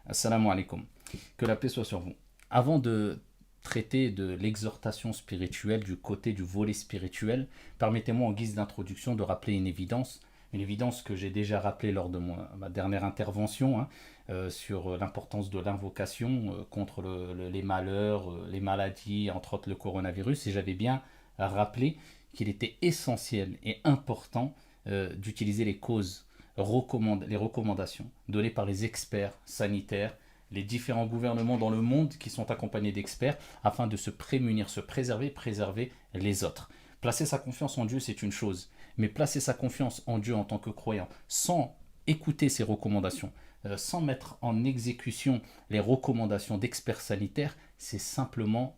Assalamu alaikum. Que la paix soit sur vous. Avant de traiter de l'exhortation spirituelle, du côté du volet spirituel, permettez-moi en guise d'introduction de rappeler une évidence que j'ai déjà rappelée lors de ma dernière intervention sur l'importance de l'invocation contre les malheurs, les maladies, entre autres le coronavirus, et j'avais bien rappelé qu'il était essentiel et important d'utiliser les recommandations données par les experts sanitaires, les différents gouvernements dans le monde qui sont accompagnés d'experts afin de se prémunir, se préserver, préserver les autres. Placer sa confiance en Dieu, c'est une chose, mais placer sa confiance en Dieu en tant que croyant sans écouter ses recommandations, sans mettre en exécution les recommandations d'experts sanitaires, c'est simplement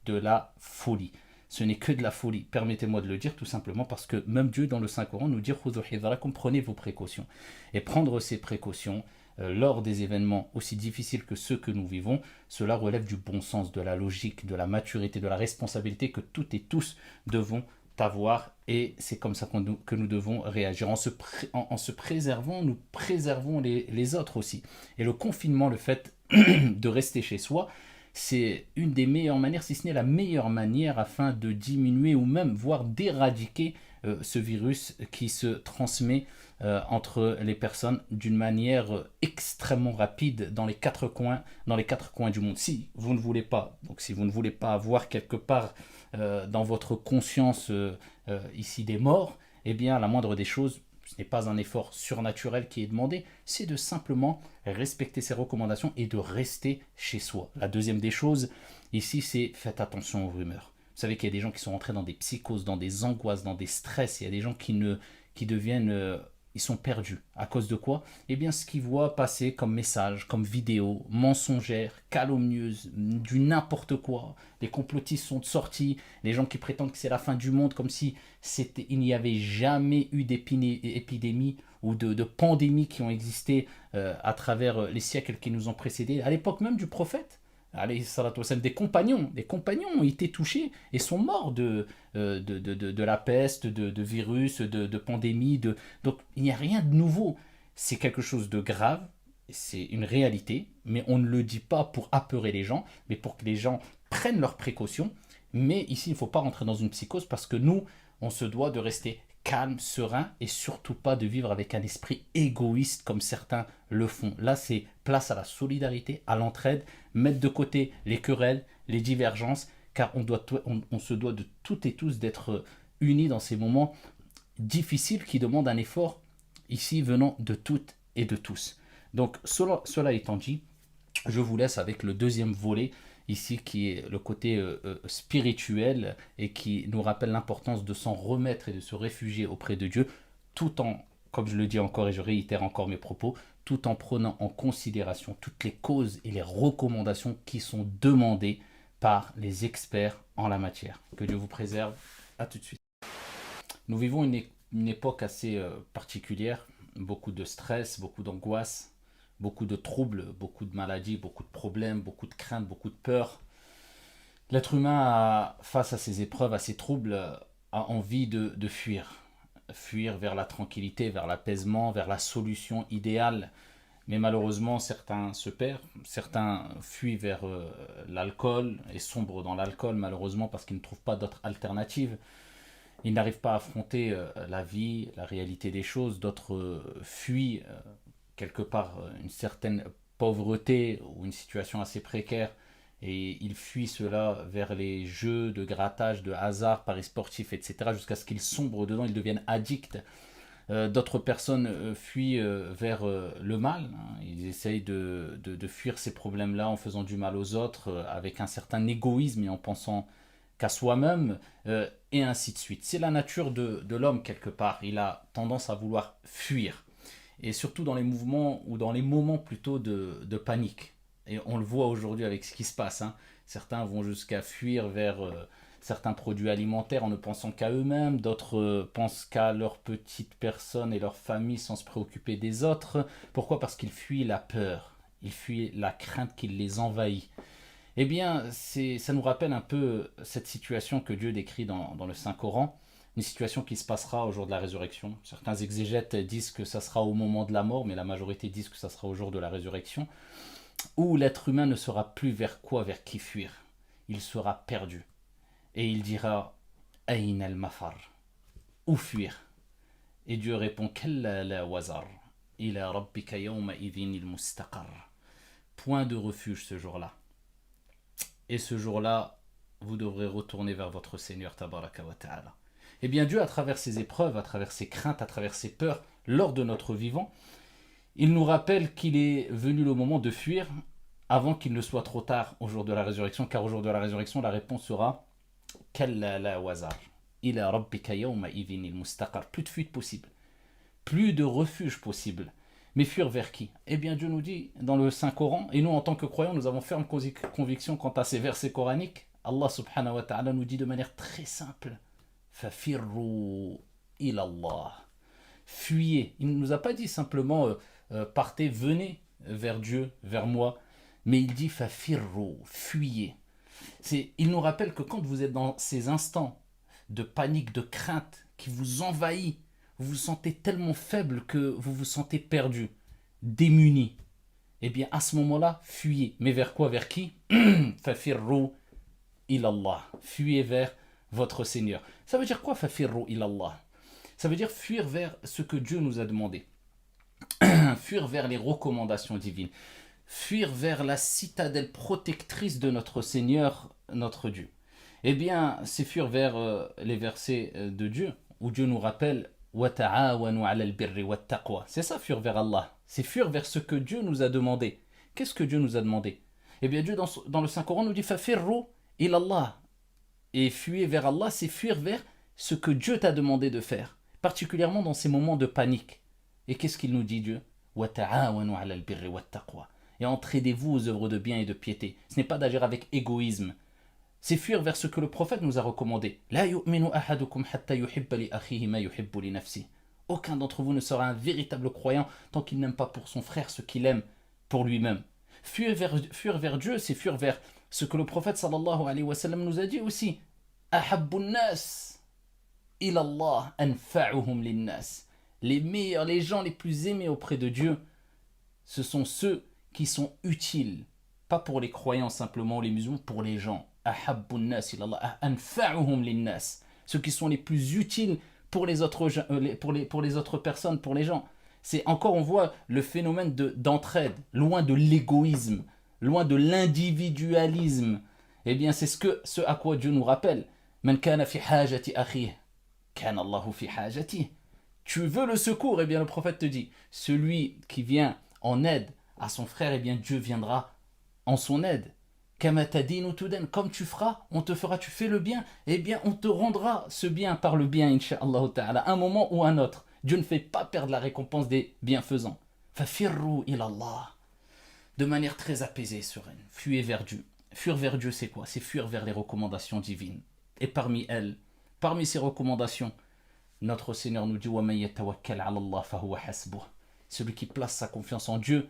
de la folie. Ce n'est que de la folie. Permettez-moi de le dire tout simplement parce que même Dieu dans le Saint-Coran nous dit prenez vos précautions. Et prendre ces précautions lors des événements aussi difficiles que ceux que nous vivons, cela relève du bon sens, de la logique, de la maturité, de la responsabilité que toutes et tous devons avoir et c'est comme ça que nous devons réagir. En se préservant, nous préservons les autres aussi. Et le confinement, le fait de rester chez soi, c'est une des meilleures manières, si ce n'est la meilleure manière, afin de diminuer ou même voire d'éradiquer ce virus qui se transmet entre les personnes d'une manière extrêmement rapide dans les quatre coins du monde. Si vous ne voulez pas, donc si vous ne voulez pas avoir quelque part dans votre conscience ici des morts, eh bien la moindre des choses, ce n'est pas un effort surnaturel qui est demandé, c'est de simplement respecter ses recommandations et de rester chez soi. La deuxième des choses, ici, c'est faites attention aux rumeurs. Vous savez qu'il y a des gens qui sont entrés dans des psychoses, dans des angoisses, dans des stress. Il y a des gens qui deviennent ils sont perdus. À cause de quoi? Eh bien, ce qu'ils voient passer comme message, comme vidéo, mensongère, calomnieuse, du n'importe quoi. Les complotistes sont sortis, les gens qui prétendent que c'est la fin du monde, comme si il n'y avait jamais eu d'épidémie ou de pandémie qui ont existé à travers les siècles qui nous ont précédés. À l'époque même du prophète, des compagnons ont été touchés et sont morts de la peste, de virus, de pandémie. Donc il n'y a rien de nouveau. C'est quelque chose de grave, c'est une réalité, mais on ne le dit pas pour apeurer les gens, mais pour que les gens prennent leurs précautions. Mais ici, il ne faut pas rentrer dans une psychose parce que nous, on se doit de rester calme, serein et surtout pas de vivre avec un esprit égoïste comme certains le font. Là, c'est place à la solidarité, à l'entraide, mettre de côté les querelles, les divergences, car on se doit de toutes et tous d'être unis dans ces moments difficiles qui demandent un effort ici venant de toutes et de tous. Donc, cela étant dit, je vous laisse avec le deuxième volet ici qui est le côté spirituel et qui nous rappelle l'importance de s'en remettre et de se réfugier auprès de Dieu tout en, comme je le dis encore et je réitère encore mes propos, tout en prenant en considération toutes les causes et les recommandations qui sont demandées par les experts en la matière. Que Dieu vous préserve. À tout de suite. Nous vivons une époque assez particulière, beaucoup de stress, beaucoup d'angoisse, beaucoup de troubles, beaucoup de maladies, beaucoup de problèmes, beaucoup de craintes, beaucoup de peurs. L'être humain, face à ces épreuves, à ces troubles, a envie de fuir. Fuir vers la tranquillité, vers l'apaisement, vers la solution idéale. Mais malheureusement, certains se perdent, certains fuient vers l'alcool et sombrent dans l'alcool, malheureusement, parce qu'ils ne trouvent pas d'autres alternatives. Ils n'arrivent pas à affronter la vie, la réalité des choses. D'autres fuient quelque part une certaine pauvreté ou une situation assez précaire et ils fuient cela vers les jeux de grattage, de hasard, paris sportifs, etc. jusqu'à ce qu'ils sombrent dedans, ils deviennent addicts. D'autres personnes fuient vers le mal. Hein. Ils essayent de fuir ces problèmes-là en faisant du mal aux autres, avec un certain égoïsme et en pensant qu'à soi-même, et ainsi de suite. C'est la nature de l'homme quelque part. Il a tendance à vouloir fuir et surtout dans les mouvements ou dans les moments plutôt de panique. Et on le voit aujourd'hui avec ce qui se passe. Hein. Certains vont jusqu'à fuir vers certains produits alimentaires en ne pensant qu'à eux-mêmes, d'autres pensent qu'à leur petite personne et leur famille sans se préoccuper des autres. Pourquoi? Parce qu'ils fuient la peur, ils fuient la crainte qui les envahit. Eh bien, ça nous rappelle un peu cette situation que Dieu décrit dans le Saint-Coran, une situation qui se passera au jour de la résurrection. Certains exégètes disent que ça sera au moment de la mort, mais la majorité disent que ça sera au jour de la résurrection. où l'être humain ne saura plus vers qui fuir. Il sera perdu. Et il dira Ayn al-mafar, où fuir? Et Dieu répond Kalla la wazar, ila rabbika yawma idhin il-mustaqar. Point de refuge ce jour-là. Et ce jour-là, vous devrez retourner vers votre Seigneur Tabaraka wa Ta'ala. Eh bien Dieu, à travers ses épreuves, à travers ses craintes, à travers ses peurs, lors de notre vivant, il nous rappelle qu'il est venu le moment de fuir avant qu'il ne soit trop tard au jour de la résurrection, car au jour de la résurrection, la réponse sera Kalla la wazar, ila rabbika yawma idhin il-mustaqar. Plus de fuite possible, plus de refuge possible. Mais fuir vers qui? Eh bien Dieu nous dit dans le Saint-Coran, et nous en tant que croyants, nous avons ferme conviction quant à ces versets coraniques. Allah subhanahu wa ta'ala nous dit de manière très simple Fafirru ilallah. Fuyez. Il ne nous a pas dit simplement partez, venez vers Dieu, vers moi, mais il dit Fafirru, fuyez. Il nous rappelle que quand vous êtes dans ces instants de panique, de crainte qui vous envahit, vous vous sentez tellement faible que vous vous sentez perdu, démuni. Eh bien, à ce moment-là, fuyez. Mais vers quoi? Vers qui? Fafirru ilallah. Fuyez vers votre Seigneur. Ça veut dire quoi, fafirru ilallah? Ça veut dire fuir vers ce que Dieu nous a demandé. Fuir vers les recommandations divines. Fuir vers la citadelle protectrice de notre Seigneur, notre Dieu. Eh bien, c'est fuir vers les versets de Dieu, où Dieu nous rappelle c'est ça, fuir vers Allah. C'est fuir vers ce que Dieu nous a demandé. Qu'est-ce que Dieu nous a demandé? Eh bien, Dieu, dans le Saint-Coran, nous dit Fafirru ilallah. Et fuir vers Allah, c'est fuir vers ce que Dieu t'a demandé de faire, particulièrement dans ces moments de panique. Et qu'est-ce qu'il nous dit, Dieu? Et entraidez-vous aux œuvres de bien et de piété. Ce n'est pas d'agir avec égoïsme. C'est fuir vers ce que le prophète nous a recommandé. Aucun d'entre vous ne sera un véritable croyant tant qu'il n'aime pas pour son frère ce qu'il aime pour lui-même. Fuir vers Dieu, c'est fuir vers ce que le prophète sallallahu alayhi wa sallam nous a dit aussi. Les meilleurs, les gens les plus aimés auprès de Dieu, ce sont ceux qui sont utiles. Pas pour les croyants simplement, les musulmans, pour les gens. Ceux qui sont les plus utiles pour les autres personnes, pour les gens. C'est encore, on voit le phénomène d'entraide, loin de l'égoïsme, loin de l'individualisme. Eh bien, c'est ce à quoi Dieu nous rappelle. Man kana fi hajati akhihi, kana Allahu fi hajati. Tu veux le secours, eh bien le prophète te dit, celui qui vient en aide à son frère, eh bien Dieu viendra en son aide. Comme tu feras, on te fera, tu fais le bien, eh bien on te rendra ce bien par le bien, incha'Allah ta'ala, un moment ou un autre. Dieu ne fait pas perdre la récompense des bienfaisants. Fafirru ilallah. De manière très apaisée, sereine. Fuyez vers Dieu. Fuir vers Dieu, c'est quoi? C'est fuir vers les recommandations divines. Et parmi elles, parmi ces recommandations, notre Seigneur nous dit celui qui place sa confiance en Dieu,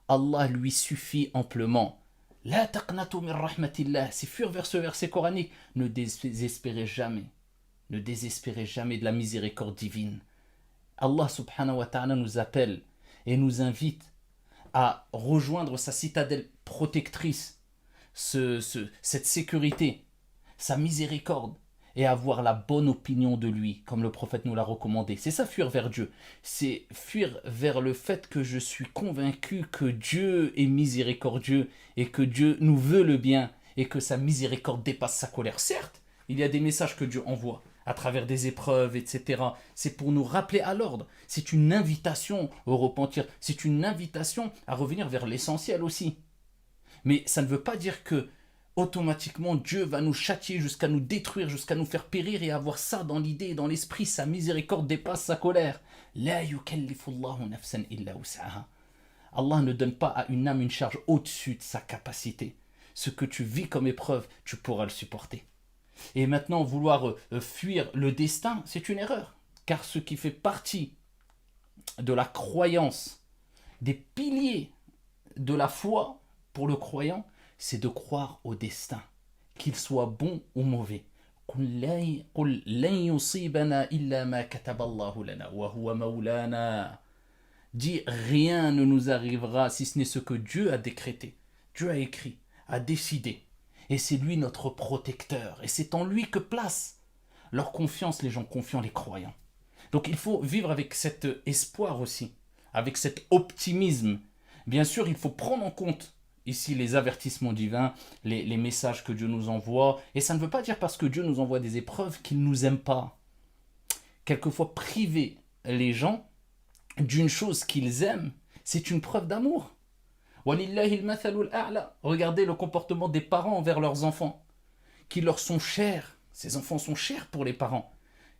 Allah lui suffit amplement. La taqnatu min rahmatillah, c'est fuir vers ce verset coranique. Ne désespérez jamais. Ne désespérez jamais de la miséricorde divine. Allah subhanahu wa ta'ala nous appelle et nous invite à rejoindre sa citadelle protectrice, cette sécurité, sa miséricorde, et avoir la bonne opinion de lui, comme le prophète nous l'a recommandé. C'est ça, fuir vers Dieu. C'est fuir vers le fait que je suis convaincu que Dieu est miséricordieux et que Dieu nous veut le bien et que sa miséricorde dépasse sa colère. Certes, il y a des messages que Dieu envoie à travers des épreuves, etc. C'est pour nous rappeler à l'ordre. C'est une invitation au repentir. C'est une invitation à revenir vers l'essentiel aussi. Mais ça ne veut pas dire que automatiquement Dieu va nous châtier jusqu'à nous détruire, jusqu'à nous faire périr et avoir ça dans l'idée et dans l'esprit. Sa miséricorde dépasse sa colère. La yukallifullahu nafsan illa wus'aha. Allah ne donne pas à une âme une charge au-dessus de sa capacité. Ce que tu vis comme épreuve, tu pourras le supporter. Et maintenant, vouloir fuir le destin, c'est une erreur. Car ce qui fait partie de la croyance, des piliers de la foi pour le croyant, c'est de croire au destin, qu'il soit bon ou mauvais. Dit rien ne nous arrivera si ce n'est ce que Dieu a décrété, Dieu a écrit, a décidé. Et c'est lui notre protecteur. Et c'est en lui que place leur confiance les gens confiants, les croyants. Donc il faut vivre avec cet espoir aussi, avec cet optimisme. Bien sûr, il faut prendre en compte ici les avertissements divins, les messages que Dieu nous envoie. Et ça ne veut pas dire parce que Dieu nous envoie des épreuves qu'il ne nous aime pas. Quelquefois, priver les gens d'une chose qu'ils aiment, c'est une preuve d'amour. Regardez le comportement des parents envers leurs enfants, qui leur sont chers. Ces enfants sont chers pour les parents.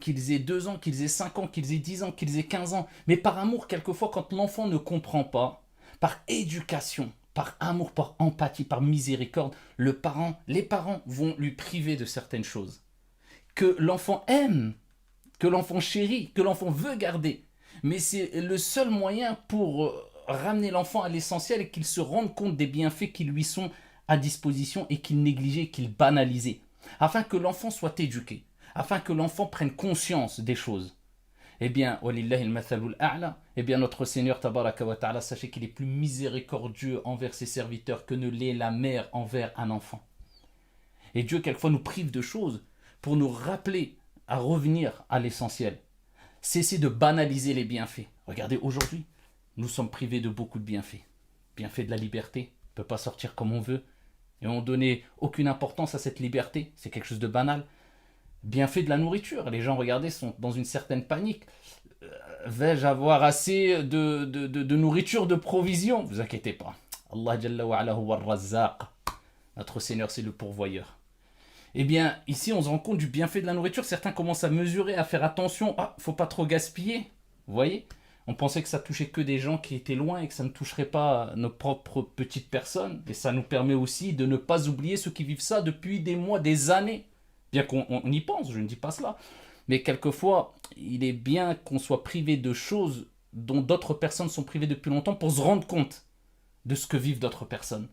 Qu'ils aient 2 ans, qu'ils aient 5 ans, qu'ils aient 10 ans, qu'ils aient 15 ans. Mais par amour, quelquefois, quand l'enfant ne comprend pas, par éducation, par amour, par empathie, par miséricorde, les parents vont lui priver de certaines choses. Que l'enfant aime, que l'enfant chérit, que l'enfant veut garder. Mais c'est le seul moyen pour ramener l'enfant à l'essentiel et qu'il se rende compte des bienfaits qui lui sont à disposition et qu'il négligeait, qu'il banalisait. Afin que l'enfant soit éduqué, afin que l'enfant prenne conscience des choses. Eh bien, eh bien notre Seigneur Tabaraka wa Ta'ala, sachez qu'il est plus miséricordieux envers ses serviteurs que ne l'est la mère envers un enfant. Et Dieu, quelquefois, nous prive de choses pour nous rappeler à revenir à l'essentiel. Cessez de banaliser les bienfaits. Regardez, aujourd'hui, nous sommes privés de beaucoup de bienfaits. Bienfait de la liberté, on ne peut pas sortir comme on veut. Et on ne donnait aucune importance à cette liberté, c'est quelque chose de banal. Bienfait de la nourriture, les gens, regardez, sont dans une certaine panique. Vais-je avoir assez de nourriture, de provisions? Ne vous inquiétez pas. Allah Jalla wa ala huwa ar-Razzaq. Notre Seigneur, c'est le pourvoyeur. Eh bien, ici, on se rend compte du bienfait de la nourriture. Certains commencent à mesurer, à faire attention. Ah, faut pas trop gaspiller. Vous voyez? On pensait que ça touchait que des gens qui étaient loin et que ça ne toucherait pas nos propres petites personnes. Et ça nous permet aussi de ne pas oublier ceux qui vivent ça depuis des mois, des années. Bien qu'on y pense, je ne dis pas cela. Mais quelquefois, il est bien qu'on soit privé de choses dont d'autres personnes sont privées depuis longtemps pour se rendre compte de ce que vivent d'autres personnes.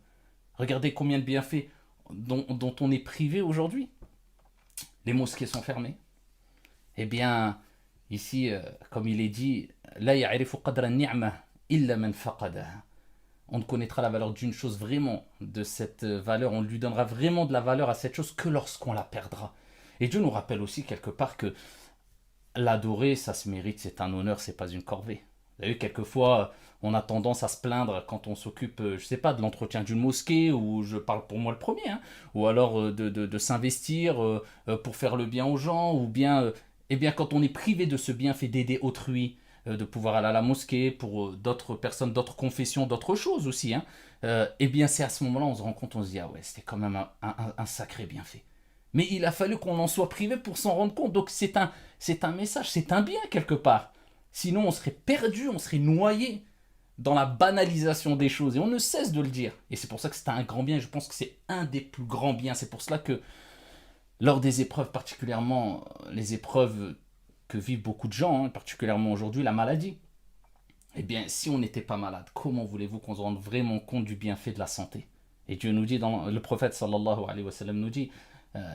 Regardez combien de bienfaits dont on est privé aujourd'hui. Les mosquées sont fermées. Eh bien, ici, comme il est dit, La ya'rifu qadra ni'mah illa man faqadaha. On ne connaîtra la valeur d'une chose vraiment, de cette valeur, on lui donnera vraiment de la valeur à cette chose que lorsqu'on la perdra. Et Dieu nous rappelle aussi quelque part que l'adorer, ça se mérite, c'est un honneur, c'est pas une corvée. Vous avez vu, quelquefois, on a tendance à se plaindre quand on s'occupe, je sais pas, de l'entretien d'une mosquée, ou je parle pour moi le premier, hein, ou alors de s'investir pour faire le bien aux gens, ou bien, eh bien quand on est privé de ce bienfait d'aider autrui, de pouvoir aller à la mosquée pour d'autres personnes, d'autres confessions, d'autres choses aussi, hein, eh bien c'est à ce moment-là on se rend compte, on se dit ah ouais, c'était quand même un sacré bienfait. Mais il a fallu qu'on en soit privé pour s'en rendre compte. Donc c'est un message, c'est un bien quelque part. Sinon on serait perdu, on serait noyé dans la banalisation des choses. Et on ne cesse de le dire. Et c'est pour ça que c'est un grand bien. Je pense que c'est un des plus grands biens. C'est pour cela que lors des épreuves, particulièrement les épreuves que vivent beaucoup de gens, hein, particulièrement aujourd'hui, la maladie. Eh bien, si on n'était pas malade, comment voulez-vous qu'on se rende vraiment compte du bienfait de la santé? Et Dieu nous dit, le prophète sallallahu alayhi wa sallam nous dit,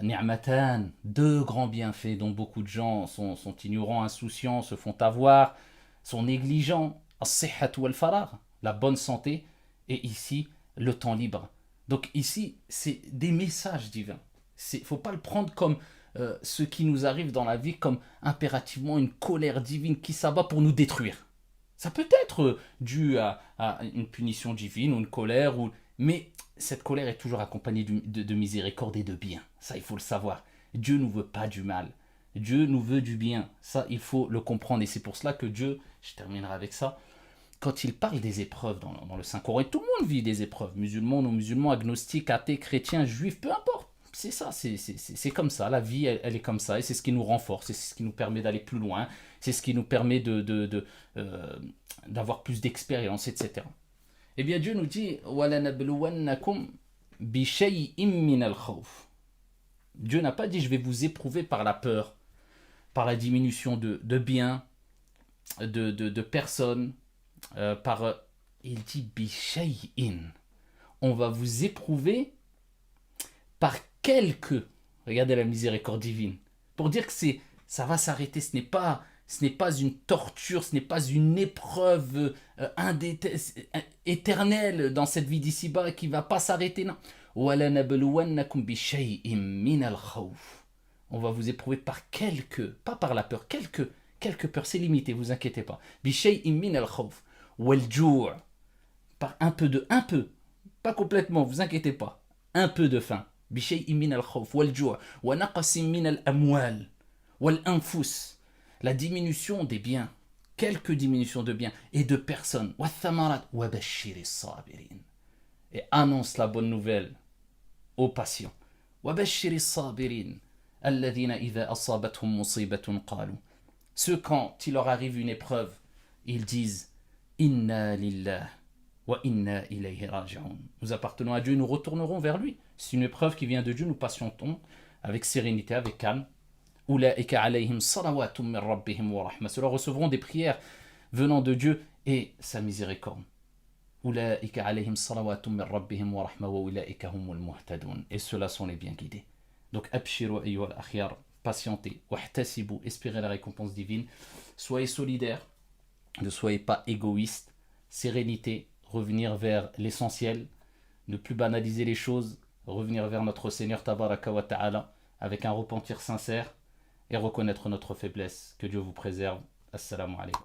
Ni'matan, 2 grands bienfaits dont beaucoup de gens sont ignorants, insouciants, se font avoir, sont négligents. As-sihhat wal faragh, la bonne santé, et ici, le temps libre. Donc ici, c'est des messages divins. Il ne faut pas le prendre comme ce qui nous arrive dans la vie, comme impérativement une colère divine qui s'abat pour nous détruire. Ça peut être dû à une punition divine ou une colère, mais cette colère est toujours accompagnée de miséricorde et de bien. Ça, il faut le savoir. Dieu ne nous veut pas du mal. Dieu nous veut du bien. Ça, il faut le comprendre. Et c'est pour cela que Dieu, je terminerai avec ça, quand il parle des épreuves dans le Saint-Coran, et tout le monde vit des épreuves, musulmans, non-musulmans, agnostiques, athées, chrétiens, juifs, peu importe. C'est ça, c'est comme ça. La vie, elle est comme ça. Et c'est ce qui nous renforce, c'est ce qui nous permet d'aller plus loin, c'est ce qui nous permet d'avoir plus d'expérience, etc. Eh bien, Dieu nous dit وَلَنَبْلُوَنَّكُمْ بِشَيْءٍ مِّنَ الْخَوْفِ. Dieu n'a pas dit je vais vous éprouver par la peur, par la diminution de biens, de personnes, il dit بِشَيْءٍ. On va vous éprouver par quelques, regardez la miséricorde divine, pour dire que ça va s'arrêter, ce n'est pas Ce n'est pas une torture, ce n'est pas une épreuve éternelle dans cette vie d'ici-bas qui ne va pas s'arrêter. Non. وَلَنَبْلُوَنَّكُمْ بِشَيْءٍ مِّنَ الْخَوْفِ. On va vous éprouver par quelques, pas par la peur, quelques peurs, c'est limité, vous inquiétez pas. بِشَيْءٍ مِّنَ الْخَوْفِ وَالْجُوعِ. Par un peu, pas complètement, vous inquiétez pas. Un peu de faim. بِشَيْءٍ مِّنَ الْخَوْفِ وَالْجُوعِ وَنَقَصٍ مِّنَ الْأَمْوَالِ وَالْأَنفُسِ. La diminution des biens, quelques diminutions de biens et de personnes. وَالثَّمَرَاتِ وَبَشِّرِ الصَّابِرِينَ. Et annonce la bonne nouvelle aux patients. وَبَشِّرِ الصَّابِرِينَ الَّذِينَ إِذَا أَصَابَتْهُمْ مُصِيبَةٌ قَالُوا. Ceux, quand il leur arrive une épreuve, ils disent Inna lillah wa inna ilayhi raji'un. Nous appartenons à Dieu et nous retournerons vers lui. C'est une épreuve qui vient de Dieu, nous patientons avec sérénité, avec calme. Ulaika alayhim salawatum min rabbihim wa rahma. Ceux-là recevront des prières venant de Dieu et sa miséricorde. Ulaika alayhim salawatum min rabbihim wa rahma wa ulaika humul muhtadun. Et ceux-là sont les bien guidés. Donc abshiru ayyuhal akhyar, patientez, wahtasibu, espérez la récompense divine. Soyez solidaires, ne soyez pas égoïstes. Sérénité, revenir vers l'essentiel, ne plus banaliser les choses, revenir vers notre Seigneur Tabaraka wa Ta'ala avec un repentir sincère et reconnaître notre faiblesse. Que Dieu vous préserve. Assalamu alaikum.